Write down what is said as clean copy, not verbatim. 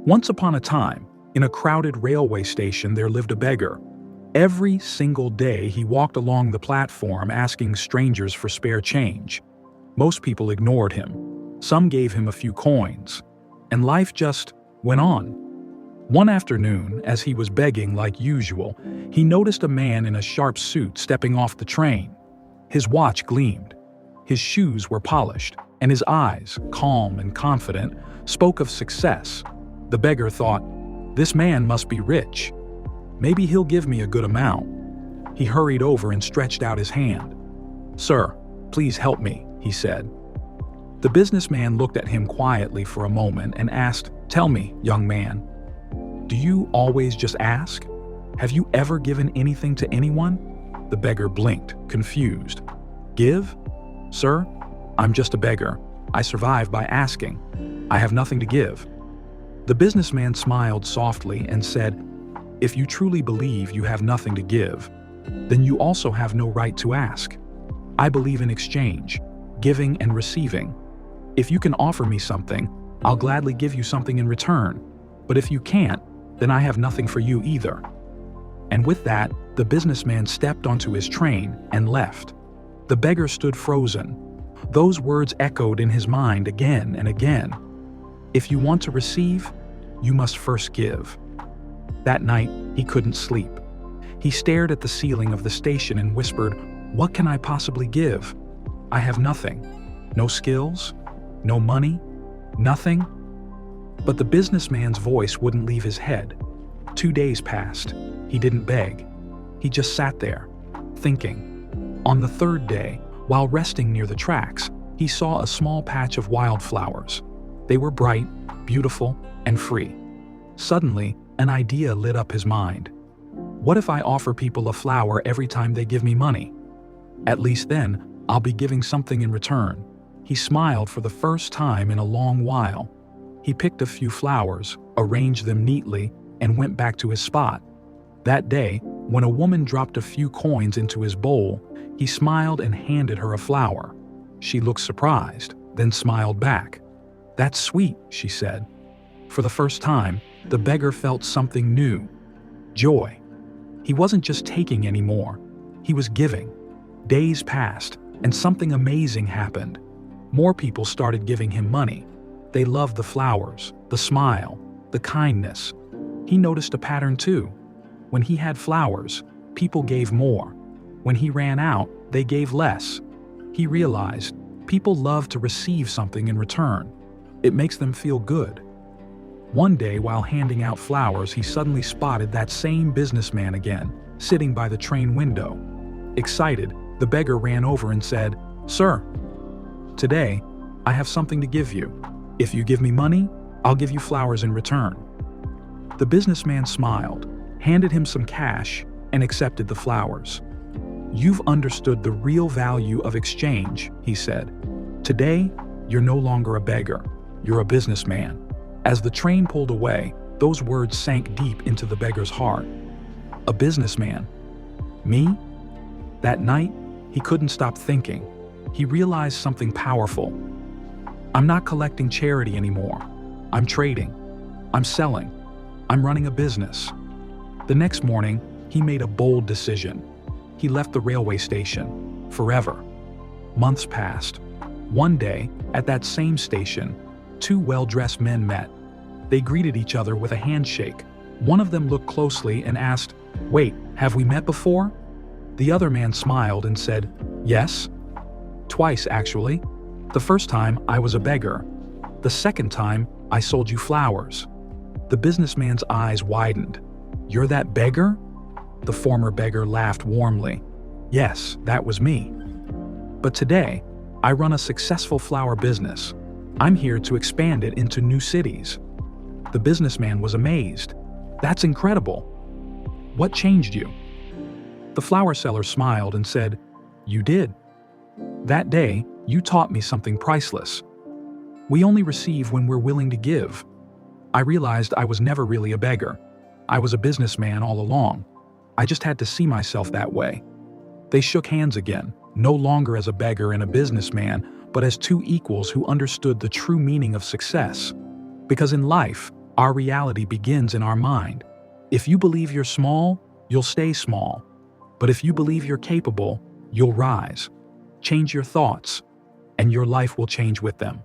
Once upon a time, in a crowded railway station, there lived a beggar. Every single day, he walked along the platform asking strangers for spare change. Most people ignored him. Some gave him a few coins. And life just went on. One afternoon, as he was begging like usual, he noticed a man in a sharp suit stepping off the train. His watch gleamed. His shoes were polished, and his eyes, calm and confident, spoke of success. The beggar thought, "This man must be rich. Maybe he'll give me a good amount." He hurried over and stretched out his hand. "Sir, please help me," he said. The businessman looked at him quietly for a moment and asked, "Tell me, young man, do you always just ask? Have you ever given anything to anyone?" The beggar blinked, confused. "Give? Sir, I'm just a beggar. I survive by asking. I have nothing to give." The businessman smiled softly and said, "If you truly believe you have nothing to give, then you also have no right to ask. I believe in exchange, giving and receiving. If you can offer me something, I'll gladly give you something in return. But if you can't, then I have nothing for you either." And with that, the businessman stepped onto his train and left. The beggar stood frozen. Those words echoed in his mind again and again. If you want to receive, you must first give. That night, he couldn't sleep. He stared at the ceiling of the station and whispered, "What can I possibly give? I have nothing. No skills, no money, nothing." But the businessman's voice wouldn't leave his head. 2 days passed. He didn't beg. He just sat there, thinking. On the third day, while resting near the tracks, he saw a small patch of wildflowers. They were bright, beautiful, and free. Suddenly, an idea lit up his mind. What if I offer people a flower every time they give me money? At least then, I'll be giving something in return. He smiled for the first time in a long while. He picked a few flowers, arranged them neatly, and went back to his spot. That day, when a woman dropped a few coins into his bowl, he smiled and handed her a flower. She looked surprised, then smiled back. "That's sweet," she said. For the first time, the beggar felt something new. Joy. He wasn't just taking anymore. He was giving. Days passed, and something amazing happened. More people started giving him money. They loved the flowers, the smile, the kindness. He noticed a pattern too. When he had flowers, people gave more. When he ran out, they gave less. He realized people love to receive something in return. It makes them feel good. One day, while handing out flowers, he suddenly spotted that same businessman again, sitting by the train window. Excited, the beggar ran over and said, "Sir, today, I have something to give you. If you give me money, I'll give you flowers in return." The businessman smiled, handed him some cash, and accepted the flowers. "You've understood the real value of exchange," he said. "Today, you're no longer a beggar. You're a businessman." As the train pulled away, those words sank deep into the beggar's heart. A businessman? Me? That night, he couldn't stop thinking. He realized something powerful. I'm not collecting charity anymore. I'm trading. I'm selling. I'm running a business. The next morning, he made a bold decision. He left the railway station, forever. Months passed. One day, at that same station, 2 well-dressed men met. They greeted each other with a handshake. One of them looked closely and asked, "Wait, have we met before?" The other man smiled and said, "Yes. Twice, actually. The first time, I was a beggar. The second time, I sold you flowers." The businessman's eyes widened. "You're that beggar?" The former beggar laughed warmly. "Yes, that was me. But today, I run a successful flower business. I'm here to expand it into new cities." The businessman was amazed. "That's incredible. What changed you?" The flower seller smiled and said, "You did. That day, you taught me something priceless. We only receive when we're willing to give. I realized I was never really a beggar. I was a businessman all along. I just had to see myself that way." They shook hands again, no longer as a beggar and a businessman, but as 2 equals who understood the true meaning of success. Because in life, Our reality begins in our mind. If you believe you're small, you'll stay small. But if you believe you're capable, you'll rise. Change your thoughts, and your life will change with them.